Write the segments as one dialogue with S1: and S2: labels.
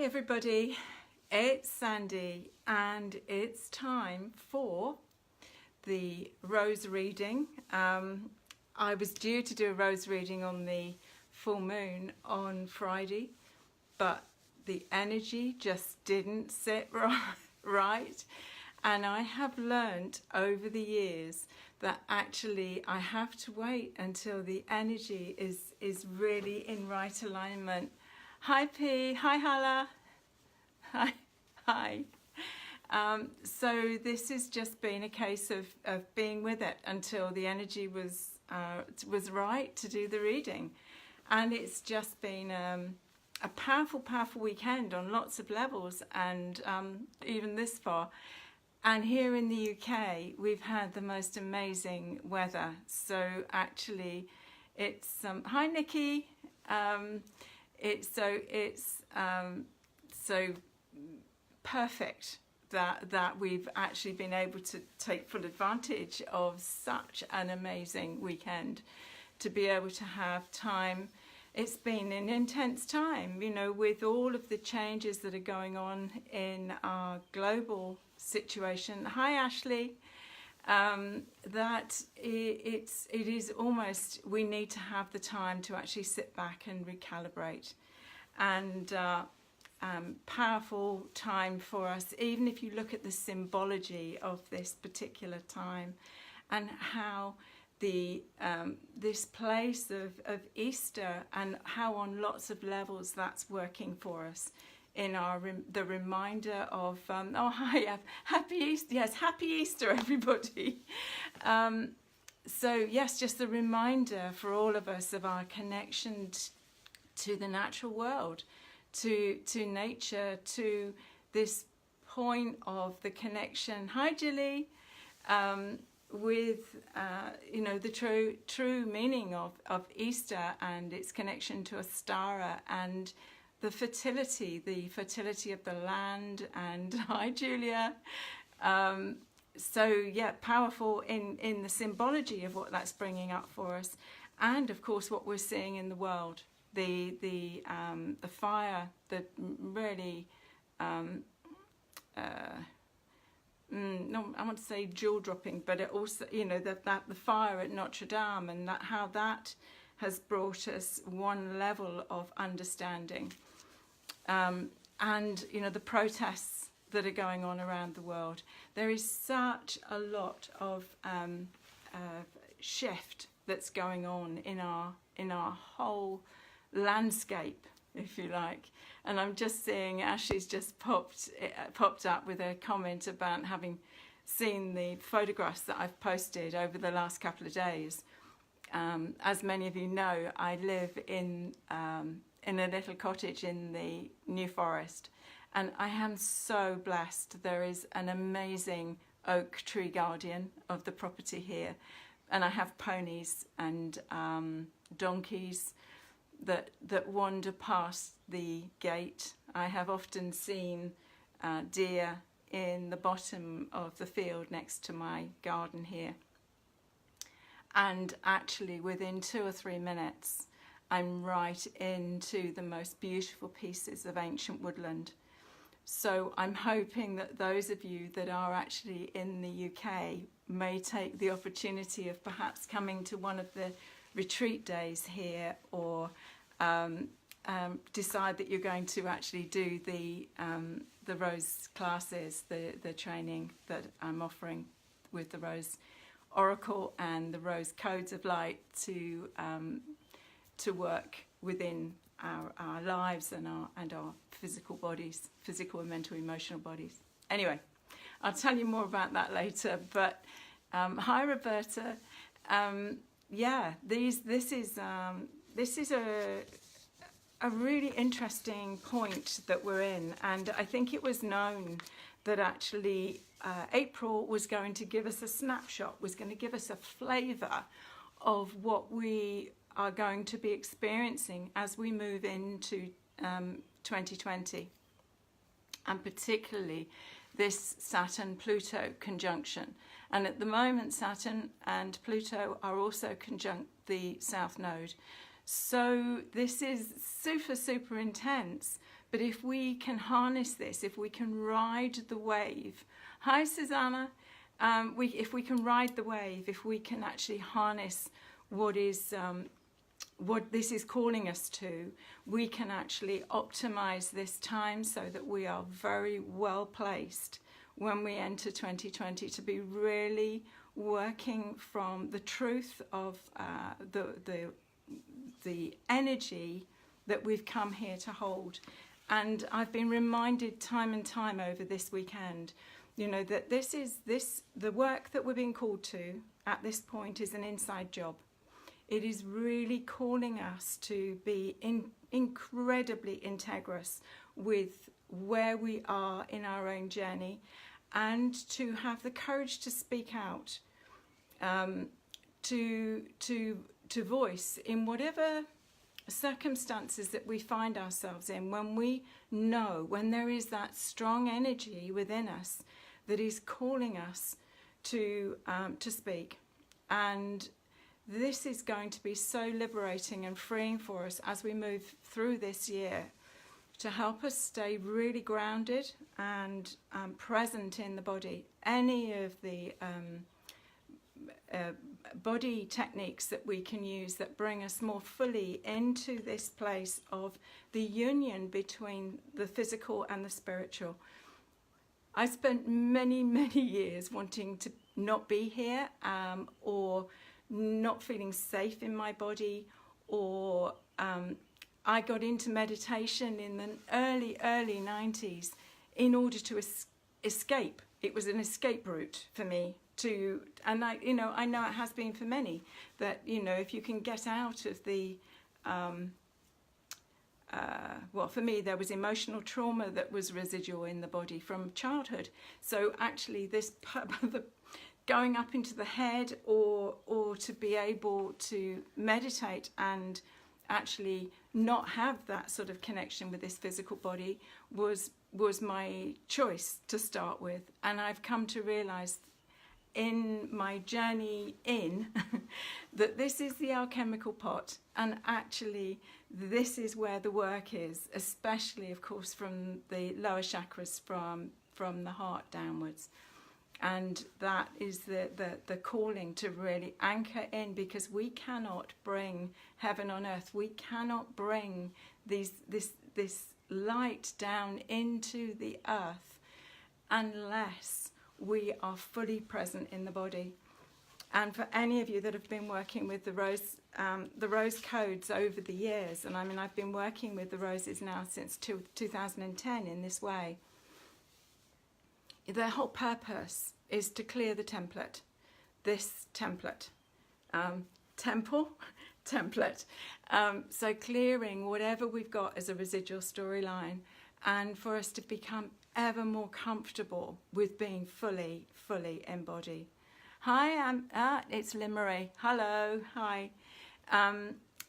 S1: everybody, it's Sandy and it's time for the rose reading. I was due to do a rose reading on the full moon on Friday, but the energy just didn't sit right. And I have learnt over the years that actually I have to wait until the energy is really in right alignment. Hi P, hi Hala, hi. So this has just been a case of being with it until the energy was right to do the reading. And it's just been a powerful weekend on lots of levels, and even this far. And here in the UK, we've had the most amazing weather. So actually, it's hi Nikki. It's so perfect that we've actually been able to take full advantage of such an amazing weekend, to be able to have time. It's been an intense time, you know, with all of the changes that are going on in our global situation. Hi Ashley. That it is almost, we need to have the time to actually sit back and recalibrate, and powerful time for us, even if you look at the symbology of this particular time and how the this place of Easter, and how on lots of levels that's working for us in our the reminder of oh hi, happy Easter. Yes, happy Easter everybody. So yes, just a reminder for all of us of our connection to the natural world, to nature, to this point of the connection. Hi Jilly. With you know, the true meaning of Easter and its connection to Ostara and the fertility of the land. And hi Julia. So yeah, powerful in the symbology of what that's bringing up for us, and of course what we're seeing in the world, the fire that really no, I want to say jaw-dropping, but it also, you know, that the fire at Notre Dame, and that how that has brought us one level of understanding, and you know, the protests that are going on around the world. There is such a lot of shift that's going on in our whole landscape, if you like. And I'm just seeing Ashley's just popped up with a comment about having seen the photographs that I've posted over the last couple of days. As many of you know, I live in a little cottage in the New Forest, and I am so blessed. There is an amazing oak tree guardian of the property here, and I have ponies and donkeys that wander past the gate. I have often seen deer in the bottom of the field next to my garden here. And actually within 2 or 3 minutes, I'm right into the most beautiful pieces of ancient woodland. So I'm hoping that those of you that are actually in the UK may take the opportunity of perhaps coming to one of the retreat days here, or decide that you're going to actually do the Rose classes, the training that I'm offering with the Rose Oracle and the Rose Codes of Light, to work within our lives and our physical bodies, physical and mental, emotional bodies. Anyway, I'll tell you more about that later. But hi Roberta. Yeah, this is a really interesting point that we're in, and I think it was known that actually April was going to give us a snapshot, was going to give us a flavour of what we are going to be experiencing as we move into 2020, and particularly this Saturn-Pluto conjunction. And at the moment, Saturn and Pluto are also conjunct the South Node. So this is super intense, But if we can harness this, if we can ride the wave, hi Susanna, if we can ride the wave, if we can actually harness what this is calling us to, we can actually optimize this time so that we are very well placed when we enter 2020 to be really working from the truth of the energy that we've come here to hold. And I've been reminded time and time over this weekend, you know, that the work that we're being called to at this point is an inside job. It is really calling us to be incredibly integrous with where we are in our own journey, and to have the courage to speak out, to voice in whatever circumstances that we find ourselves in, when we know, when there is that strong energy within us that is calling us to speak. And this is going to be so liberating and freeing for us as we move through this year, to help us stay really grounded and present in the body. Any of the body techniques that we can use that bring us more fully into this place of the union between the physical and the spiritual. I spent many, many years wanting to not be here, or not feeling safe in my body, or I got into meditation in the early 90s in order to escape. It was an escape route for me and I know it has been for many, that, you know, if you can get out of the well, for me, there was emotional trauma that was residual in the body from childhood. So actually this going up into the head, or to be able to meditate and actually not have that sort of connection with this physical body was my choice to start with. And I've come to realize in my journey that this is the alchemical pot, and actually this is where the work is, especially of course from the lower chakras, from the heart downwards. And that is the calling to really anchor in, because we cannot bring heaven on earth. We cannot bring this light down into the earth unless we are fully present in the body. And for any of you that have been working with the rose codes over the years, and I mean, I've been working with the roses now since 2010 in this way. Their whole purpose is to clear the template, this template, template. So clearing whatever we've got as a residual storyline, and for us to become ever more comfortable with being fully embodied. Hi, it's Lynn Marie. Hello, hi.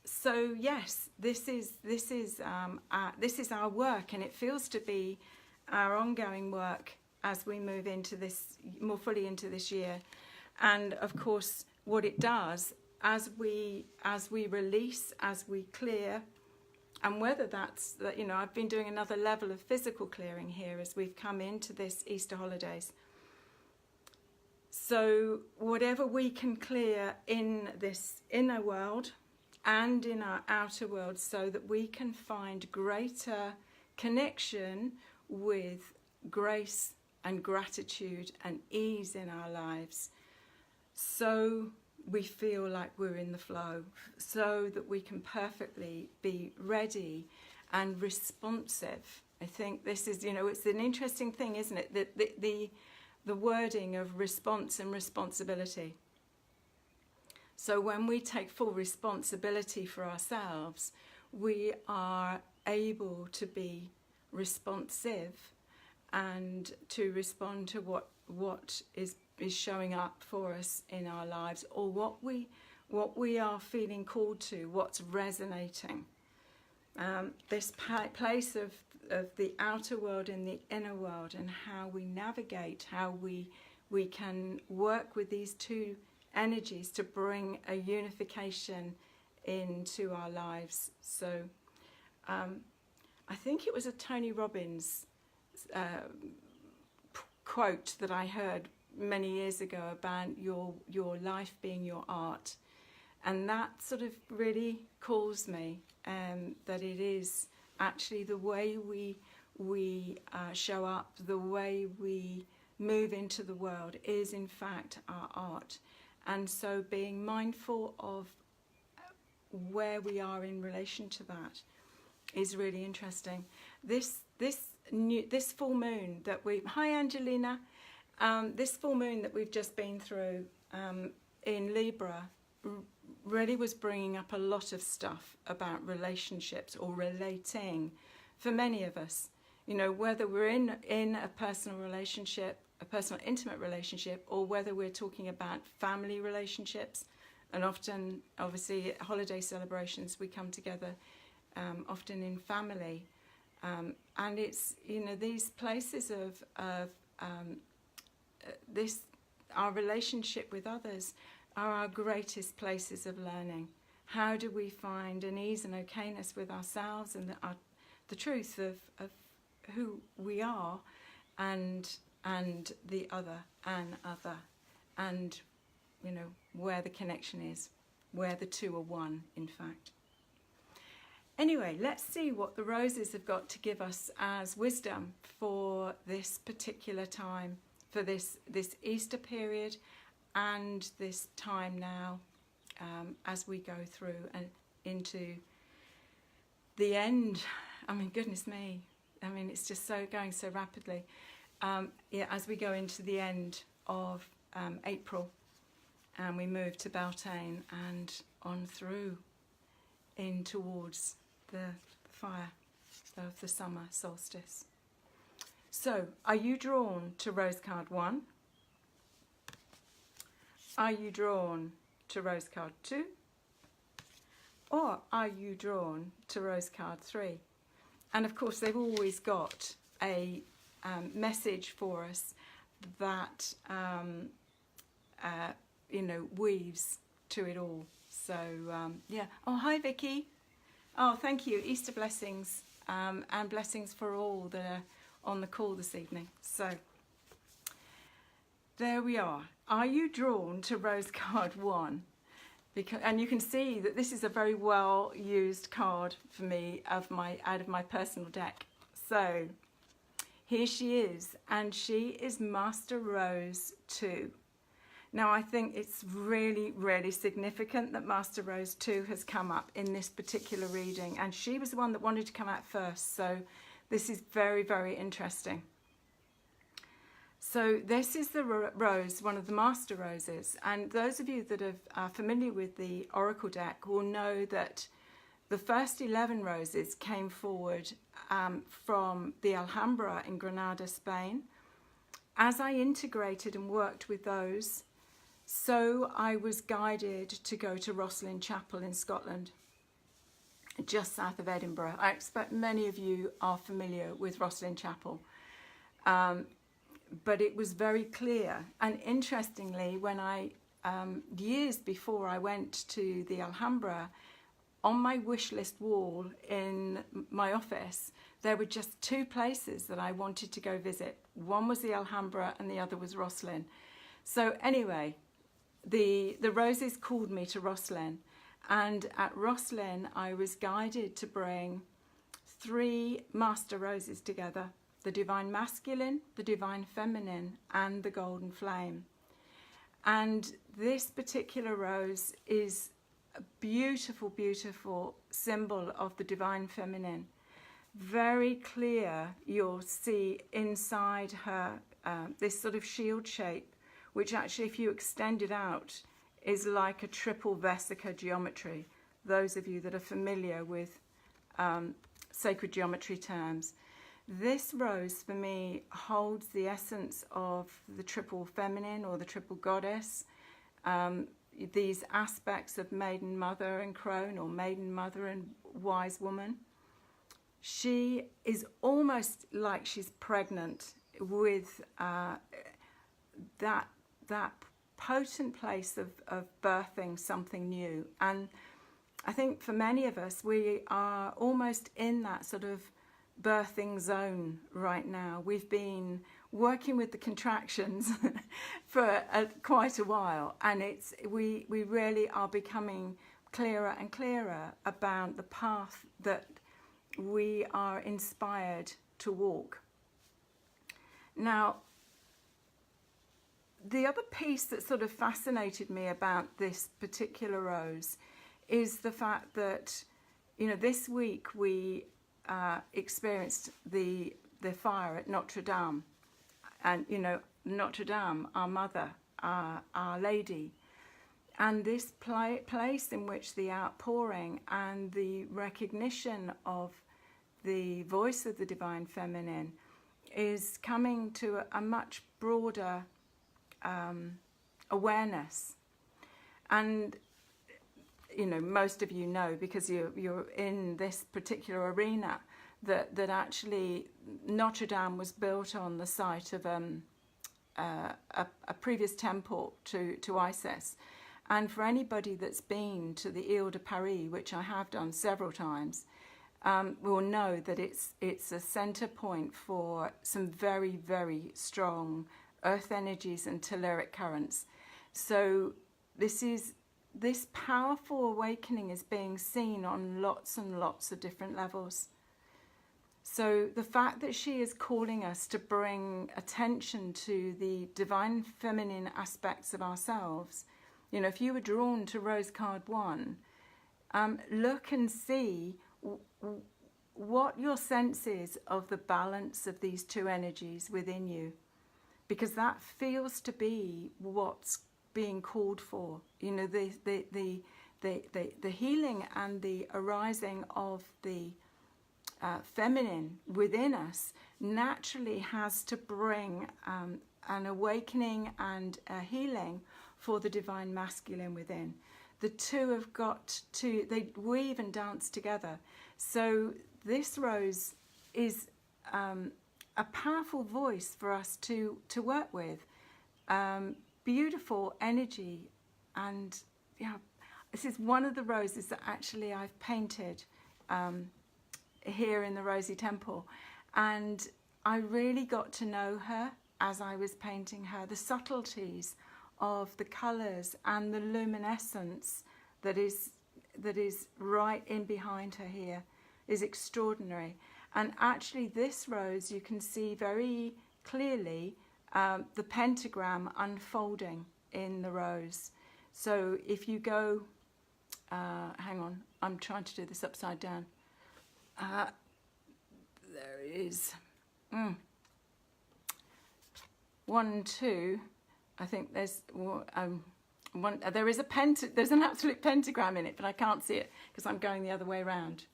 S1: So yes, this is our work, and it feels to be our ongoing work as we move into this, more fully into this year. And of course, what it does, as we release, as we clear, and whether that's, you know, I've been doing another level of physical clearing here as we've come into this Easter holidays. So whatever we can clear in this inner world and in our outer world, so that we can find greater connection with grace and gratitude and ease in our lives, so we feel like we're in the flow, so that we can perfectly be ready and responsive. I think this is, you know, it's an interesting thing, isn't it? That the wording of response and responsibility. So when we take full responsibility for ourselves, we are able to be responsive and to respond to what is showing up for us in our lives, or what we are feeling called to, what's resonating. This place of the outer world and the inner world, and how we navigate, how we can work with these two energies to bring a unification into our lives. So I think it was a Tony Robbins quote that I heard many years ago about your life being your art, and that sort of really calls me that it is actually the way we show up, the way we move into the world is in fact our art. And so being mindful of where we are in relation to that is really interesting. This full moon that hi Angelina, this full moon that we've just been through in Libra really was bringing up a lot of stuff about relationships or relating for many of us. You know, whether we're in a personal relationship, a personal intimate relationship, or whether we're talking about family relationships. And often, obviously, at holiday celebrations, we come together often in family. And it's, you know, these places of our relationship with others are our greatest places of learning. How do we find an ease and okayness with ourselves and the truth of who we are and the other, and you know, where the connection is, where the two are one, in fact. Anyway, let's see what the roses have got to give us as wisdom for this particular time, for this Easter period and this time now as we go through and into the end. I mean, goodness me. I mean, it's just going so rapidly. As we go into the end of April and we move to Beltane and on through in towards the fire of the summer solstice. So, are you drawn to Rose Card 1? Are you drawn to Rose Card 2? Or are you drawn to Rose Card 3? And of course, they've always got a message for us that you know, weaves to it all. So yeah. Oh, hi Vicky. Oh, thank you. Easter blessings and blessings for all that are on the call this evening. So there we are. Are you drawn to Rose Card 1? And you can see that this is a very well used card for me out of my personal deck. So here she is, and she is Master Rose 2. Now I think it's really, really significant that Master Rose 2 has come up in this particular reading, and she was the one that wanted to come out first, so this is very, very interesting. So this is the rose, one of the Master Roses, and those of you that are familiar with the Oracle deck will know that the first 11 roses came forward from the Alhambra in Granada, Spain. As I integrated and worked with those, so I was guided to go to Rosslyn Chapel in Scotland, just south of Edinburgh. I expect many of you are familiar with Rosslyn Chapel. But it was very clear. And interestingly, when years before I went to the Alhambra, on my wish list wall in my office, there were just two places that I wanted to go visit. One was the Alhambra and the other was Rosslyn. So anyway, the roses called me to Rosslyn. And at Rosslyn, I was guided to bring 3 Master Roses together: the Divine Masculine, the Divine Feminine, and the Golden Flame. And this particular rose is a beautiful, beautiful symbol of the Divine Feminine. Very clear, you'll see inside her this sort of shield shape, which actually, if you extend it out, is like a triple vesica geometry. Those of you that are familiar with sacred geometry terms. This rose, for me, holds the essence of the triple feminine or the triple goddess, these aspects of maiden mother and crone, or maiden mother and wise woman. She is almost like she's pregnant with that potent place of birthing something new. And I think for many of us, we are almost in that sort of birthing zone right now. We've been working with the contractions for quite a while, and we really are becoming clearer and clearer about the path that we are inspired to walk. Now, the other piece that sort of fascinated me about this particular rose is the fact that, you know, this week we experienced the fire at Notre Dame, and, you know, Notre Dame, our mother, our lady, and this place in which the outpouring and the recognition of the voice of the divine feminine is coming to a much broader awareness. And, you know, most of you know, because you're in this particular arena, that actually Notre Dame was built on the site of a previous temple to Isis. And for anybody that's been to the Ile de Paris, which I have done several times, will know that it's a center point for some very, very strong earth energies and telluric currents. So this powerful awakening is being seen on lots and lots of different levels. So the fact that she is calling us to bring attention to the divine feminine aspects of ourselves, you know, if you were drawn to Rose Card 1, look and see what your sense is of the balance of these two energies within you, because that feels to be what's being called for. You know, the healing and the arising of the feminine within us naturally has to bring an awakening and a healing for the divine masculine within. The two have got to, they weave and dance together. So this rose is a powerful voice for us to work with. Beautiful energy, and yeah, this is one of the roses that actually I've painted here in the Rosy Temple, and I really got to know her as I was painting her. The subtleties of the colours and the luminescence that is right in behind her here is extraordinary. And actually this rose, you can see very clearly the pentagram unfolding in the rose. So if you go, hang on, I'm trying to do this upside down. There is 1, 2. I think there's one. There is there's an absolute pentagram in it, but I can't see it because I'm going the other way around.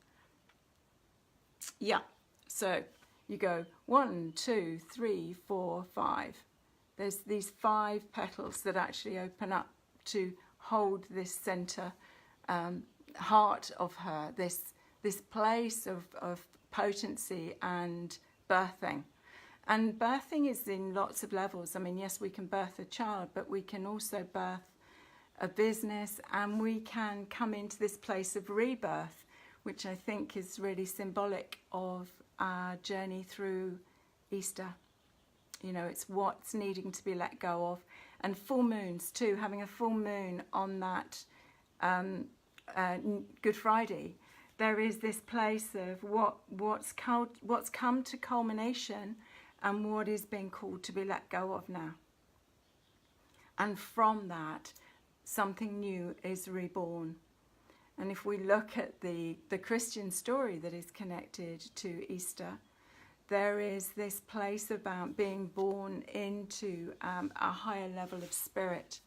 S1: Yeah. So you go 1, 2, 3, 4, 5. There's these 5 petals that actually open up to hold this center heart of her, this place of potency and birthing. And birthing is in lots of levels. I mean, yes, we can birth a child, but we can also birth a business, and we can come into this place of rebirth, which I think is really symbolic of our journey through Easter. You know, it's what's needing to be let go of. And full moons too, having a full moon on that Good Friday, there is this place of what's come to culmination and what is being called to be let go of now. And from that, something new is reborn. And if we look at the Christian story that is connected to Easter, there is this place about being born into a higher level of spirit.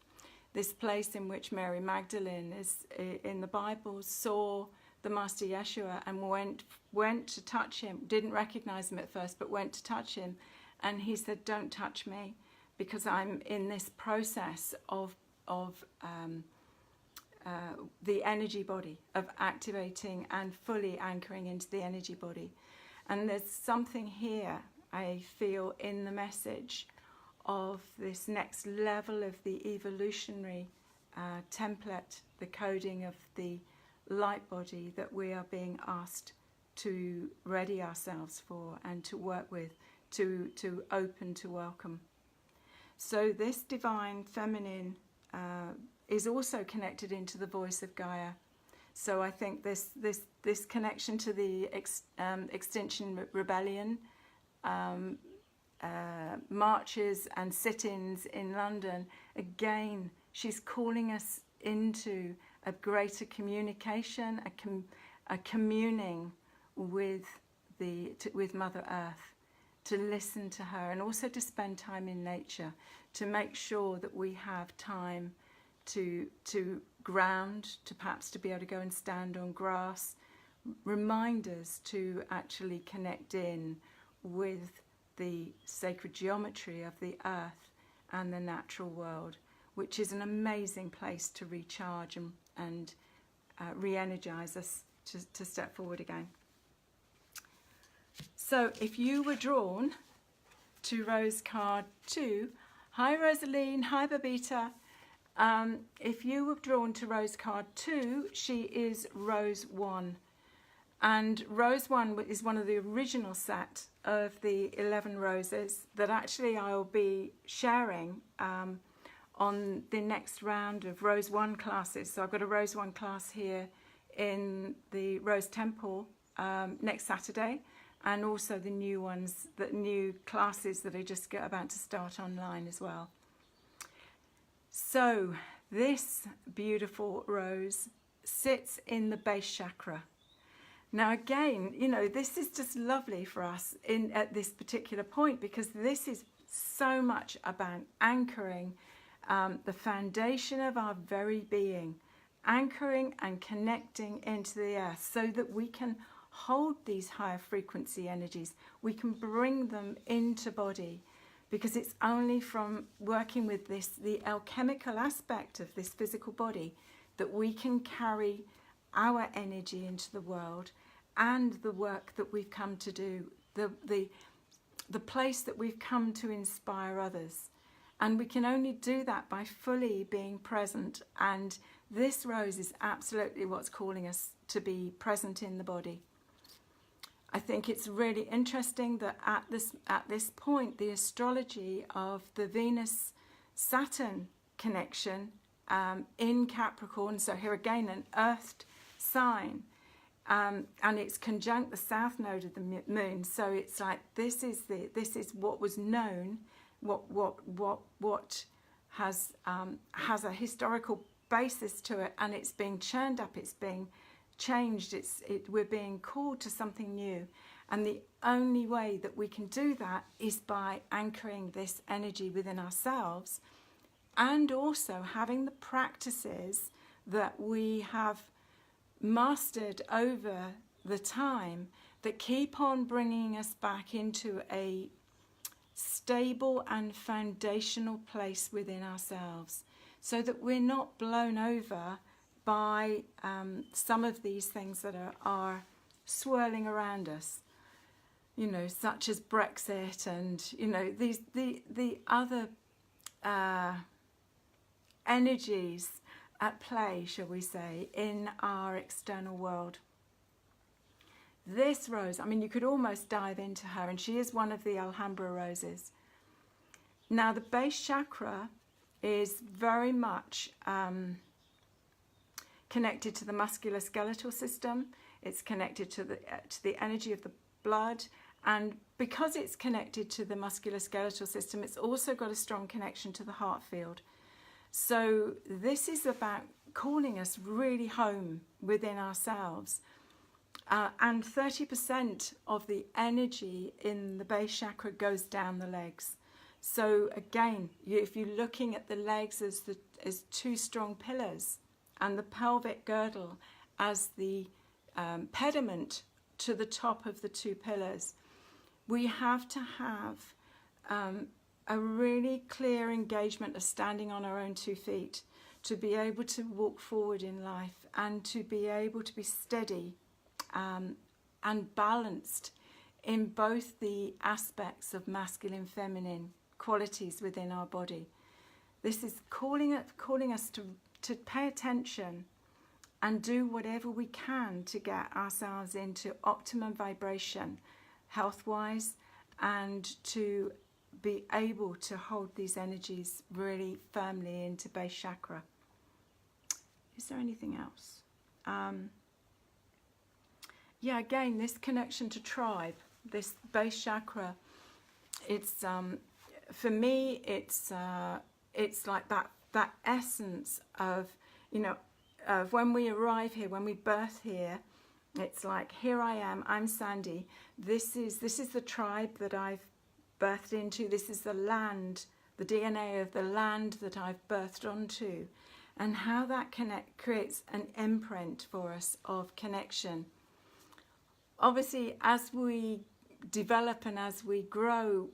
S1: This place in which Mary Magdalene is in the Bible saw the Master Yeshua and went to touch him, didn't recognize him at first, but went to touch him. And he said, "Don't touch me, because I'm in this process of the energy body, of activating and fully anchoring into the energy body." And there's something here, I feel, in the message of this next level of the evolutionary template, the coding of the light body that we are being asked to ready ourselves for and to work with, to open to welcome. So this divine feminine is also connected into the voice of Gaia. So I think this connection to the Extinction Rebellion, marches and sit-ins in London, again, she's calling us into a greater communication, a communing with Mother Earth, to listen to her, and also to spend time in nature, to make sure that we have time to ground, to perhaps to be able to go and stand on grass, reminders to actually connect in with the sacred geometry of the earth and the natural world, which is an amazing place to recharge and re-energize us to step forward again. So if you were drawn to Rose card 2, hi Rosaline, hi Babita. If you were drawn to Rose card 2, she is Rose 1. And Rose 1 is one of the original set of the 11 roses that actually I'll be sharing on the next round of Rose 1 classes. So I've got a Rose 1 class here in the Rose Temple next Saturday, and also the new ones, the new classes that are just about to start online as well. So this beautiful rose sits in the base chakra. Now again, you know, this is just lovely for us at this particular point, because this is so much about anchoring the foundation of our very being, anchoring and connecting into the earth so that we can hold these higher frequency energies. We can bring them into body, because it's only from working with this, the alchemical aspect of this physical body, that we can carry our energy into the world and the work that we've come to do, the place that we've come to inspire others. And we can only do that by fully being present. And this rose is absolutely what's calling us to be present in the body. I think it's really interesting that at this point, the astrology of the Venus-Saturn connection in Capricorn, so here again an earthed sign, and it's conjunct the south node of the moon. So it's like this is what was known, what has a historical basis to it, and it's being churned up, it's being changed, we're being called to something new. And the only way that we can do that is by anchoring this energy within ourselves, and also having the practices that we have mastered over the time that keep on bringing us back into a stable and foundational place within ourselves, so that we're not blown over by some of these things that are swirling around us, you know, such as Brexit and, you know, the other energies at play, shall we say, in our external world. This rose, I mean, you could almost dive into her, and she is one of the Alhambra roses. Now, the base chakra is very much connected to the musculoskeletal system. It's connected to the energy of the blood, and because it's connected to the musculoskeletal system, it's also got a strong connection to the heart field. So this is about calling us really home within ourselves. And 30% of the energy in the base chakra goes down the legs. So again, if you're looking at the legs as two strong pillars, and the pelvic girdle as the pediment to the top of the two pillars, we have to have a really clear engagement of standing on our own 2 feet to be able to walk forward in life, and to be able to be steady and balanced in both the aspects of masculine, feminine qualities within our body. This is calling us to pay attention and do whatever we can to get ourselves into optimum vibration, health-wise, and to be able to hold these energies really firmly into base chakra. Is there anything else? Yeah, again, this connection to tribe, this base chakra, it's for me, it's like that essence of, you know, of when we arrive here, when we birth here. It's like, here I am, I'm Sandy. This is the tribe that I've birthed into. This is the land, the DNA of the land that I've birthed onto, and how that creates an imprint for us of connection. Obviously, as we develop and as we grow,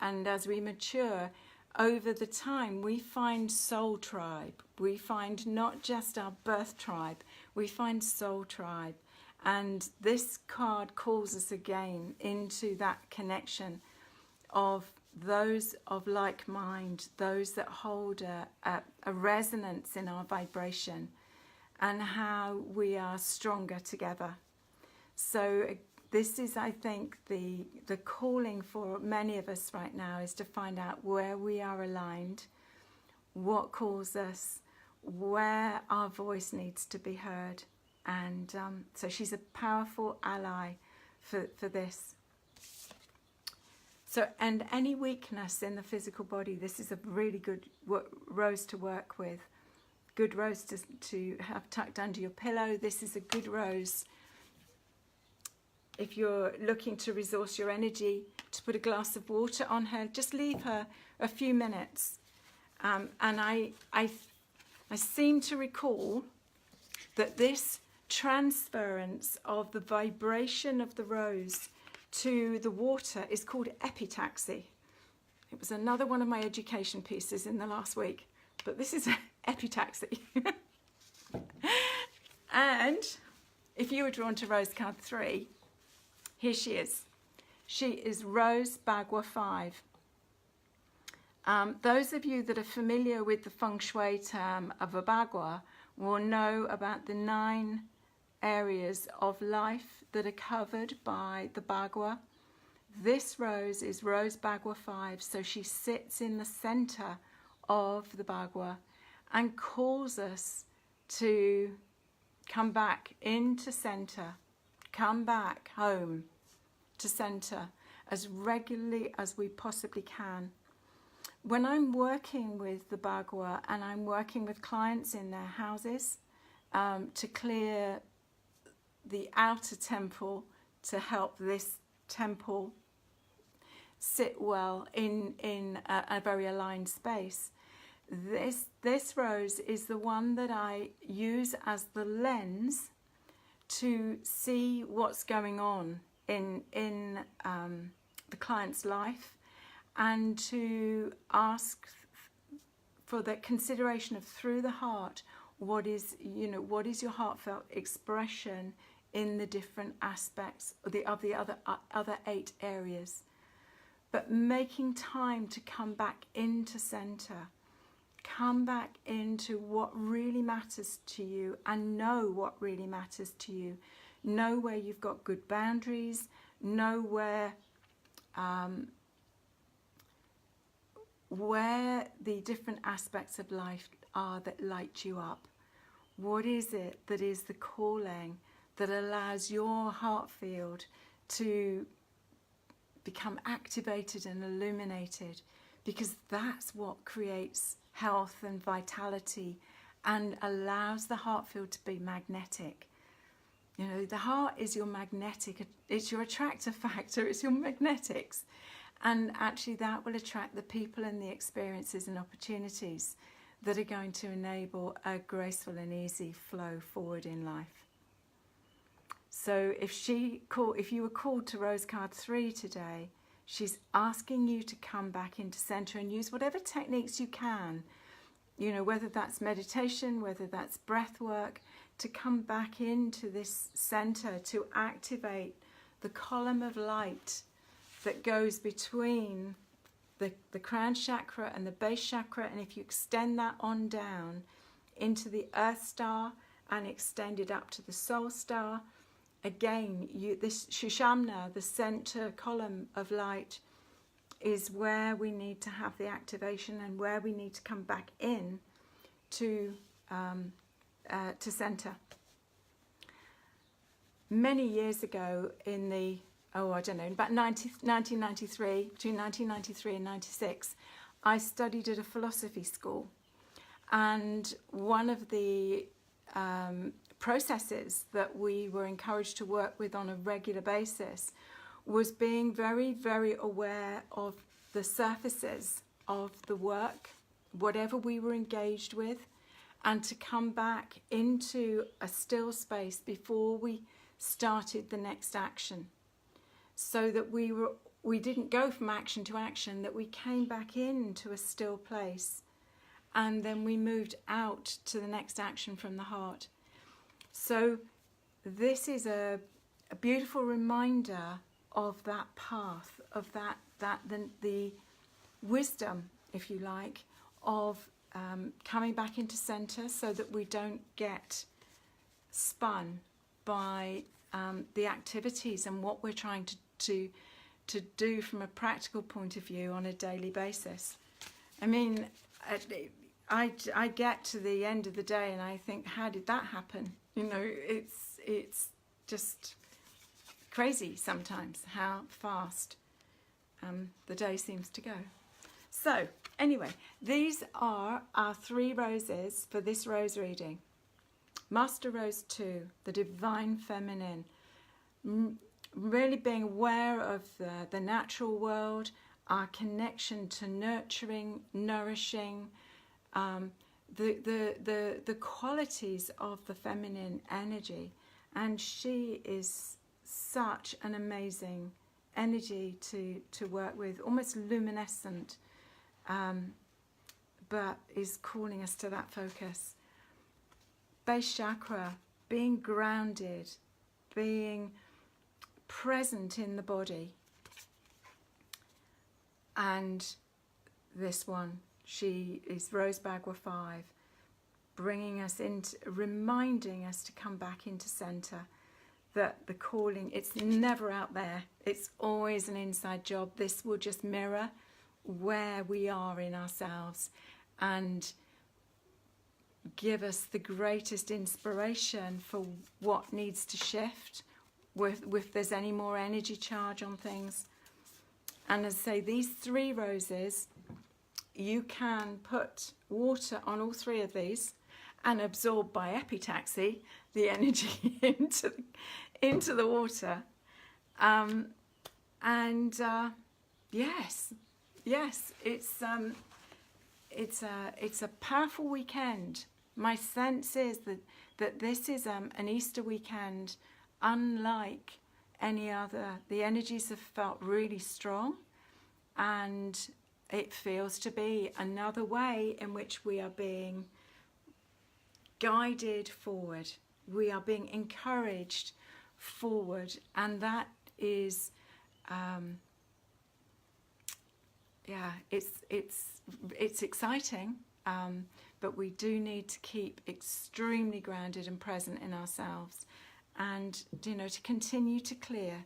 S1: and as we mature over the time, we find soul tribe. We find not just our birth tribe, we find soul tribe. And this card calls us again into that connection of those of like mind, those that hold a resonance in our vibration, and how we are stronger together. So this is, I think, the calling for many of us right now, is to find out where we are aligned, what calls us, where our voice needs to be heard. And so she's a powerful ally for this. So, and any weakness in the physical body, this is a really good rose to work with. Good rose to have tucked under your pillow. This is a good rose if you're looking to resource your energy, to put a glass of water on her. Just leave her a few minutes. And I seem to recall that this transference of the vibration of the rose to the water is called epitaxy. It was another one of my education pieces in the last week, but this is epitaxy. And if you were drawn to Rose card 3, here she is. She is Rose Bagua 5. Those of you that are familiar with the feng shui term of a bagua will know about the 9 areas of life that are covered by the bagua. This rose is Rose Bagua 5, so she sits in the center of the bagua and calls us to come back into center, come back home to center as regularly as we possibly can. When I'm working with the bagua and I'm working with clients in their houses to clear the outer temple, to help this temple sit well in a very aligned space, this rose is the one that I use as the lens to see what's going on in the client's life, and to ask for the consideration of, through the heart, what is your heartfelt expression in the different aspects of the other 8 areas. But making time to come back into center, come back into what really matters to you, and know what really matters to you. Know where you've got good boundaries, know where the different aspects of life are that light you up. What is it that is the calling that allows your heart field to become activated and illuminated? Because that's what creates health and vitality and allows the heart field to be magnetic. You know, the heart is your magnetic, it's your attractive factor, it's your magnetics. And actually that will attract the people and the experiences and opportunities that are going to enable a graceful and easy flow forward in life. So if you were called to Rose card 3 today, she's asking you to come back into center and use whatever techniques you can, you know, whether that's meditation, whether that's breath work, to come back into this center, to activate the column of light that goes between the crown chakra and the base chakra. And if you extend that on down into the earth star and extended up to the soul star. Again, this Shushumna, the center column of light, is where we need to have the activation and where we need to come back in to center. Many years ago, in the about 1993, between 1993 and 96, I studied at a philosophy school, and one of the processes that we were encouraged to work with on a regular basis was being very, very aware of the surfaces of the work, whatever we were engaged with, and to come back into a still space before we started the next action, so that we didn't go from action to action, that we came back into a still place, and then we moved out to the next action from the heart. So this is a beautiful reminder of that path, of the wisdom, if you like, of coming back into center, so that we don't get spun by the activities and what we're trying to do from a practical point of view on a daily basis. I mean, I get to the end of the day and I think, how did that happen? You know, it's just crazy sometimes how fast the day seems to go. So anyway, these are our 3 roses for this rose reading. Master Rose 2, the Divine Feminine, really being aware of the natural world, our connection to nurturing, nourishing, the qualities of the feminine energy. And she is such an amazing energy to work with, almost luminescent, but is calling us to that focus. Base chakra, being grounded, being present in the body. And this one, she is Rose Bagua 5, bringing us into, reminding us to come back into center, that the calling, it's never out there, it's always an inside job. This will just mirror where we are in ourselves and give us the greatest inspiration for what needs to shift, if there's any more energy charge on things. And as I say, these 3 roses, you can put water on all 3 of these and absorb by epitaxy the energy into the water. Yes, it's a powerful weekend. My sense is that this is an Easter weekend unlike any other. The energies have felt really strong, and it feels to be another way in which we are being guided forward. We are being encouraged forward, and that is it's exciting, but we do need to keep extremely grounded and present in ourselves, and to continue to clear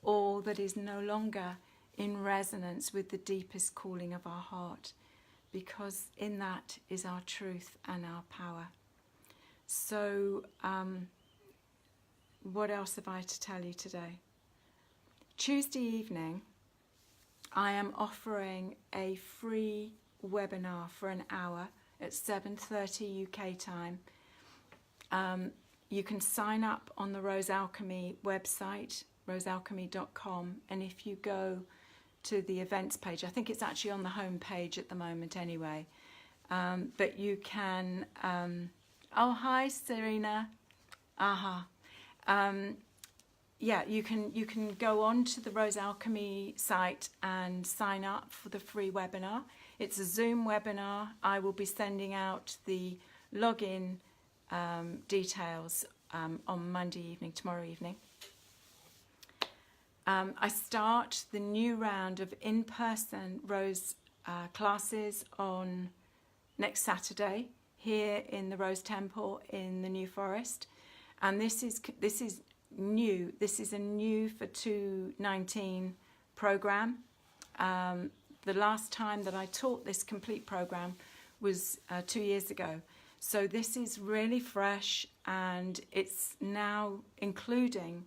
S1: all that is no longer in resonance with the deepest calling of our heart, because in that is our truth and our power. So what else have I to tell you today? Tuesday evening, I am offering a free webinar for an hour at 7:30 UK time. You can sign up on the Rose Alchemy website, rosealchemy.com, and if you go to the events page, I think it's actually on the home page at the moment anyway, but you can oh, hi Serena. You can go on to the Rose Alchemy site and sign up for the free webinar. It's a Zoom webinar. I will be sending out the login details on Monday evening, tomorrow evening. I start the new round of in-person Rose classes on next Saturday here in the Rose Temple in the New Forest, and this is new. This is a new for 2019 program. The last time that I taught this complete program was 2 years ago. So this is really fresh, and it's now including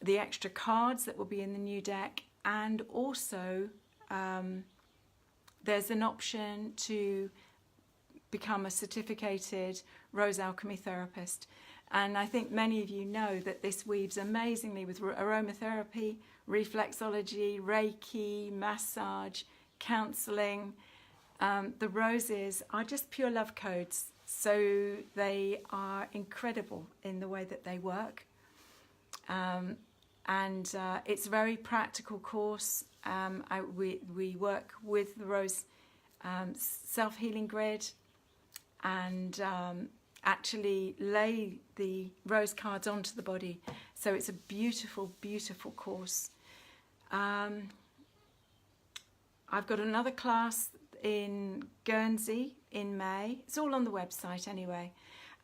S1: the extra cards that will be in the new deck, and also there's an option to become a certificated Rose Alchemy therapist. And I think many of you know that this weaves amazingly with aromatherapy, reflexology, Reiki, massage, counselling. The roses are just pure love codes, so they are incredible in the way that they work. It's a very practical course. We work with the Rose self-healing grid, and actually lay the rose cards onto the body. So it's a beautiful, beautiful course. I've got another class in Guernsey in May. It's all on the website anyway.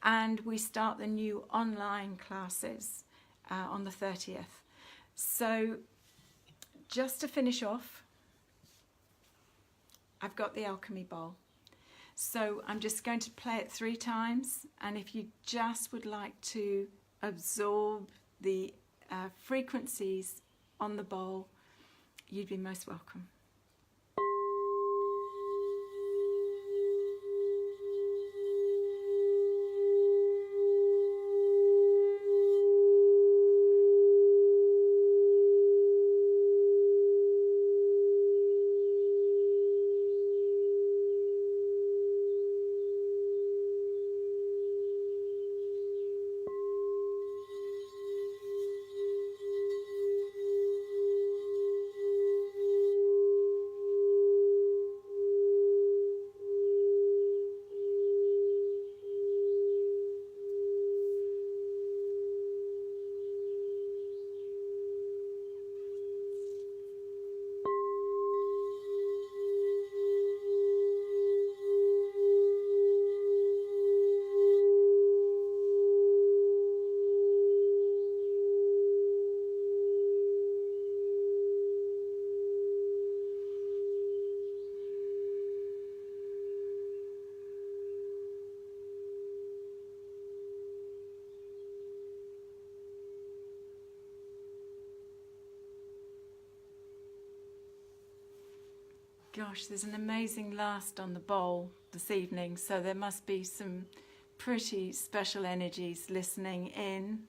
S1: And we start the new online classes on the 30th. So just to finish off, I've got the alchemy bowl. So I'm just going to play it 3 times, and if you just would like to absorb the frequencies on the bowl, you'd be most welcome. Gosh, there's an amazing last on the bowl this evening, so there must be some pretty special energies listening in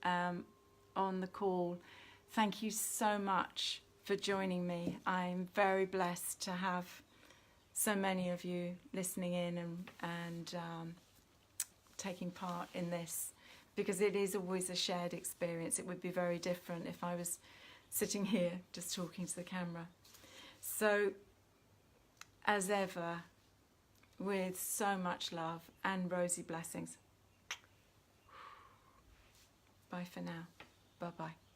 S1: on the call. Thank you so much for joining me. I'm very blessed to have so many of you listening in and taking part in this, because it is always a shared experience. It would be very different if I was sitting here just talking to the camera. So, as ever, with so much love and rosy blessings. Bye for now. Bye-bye.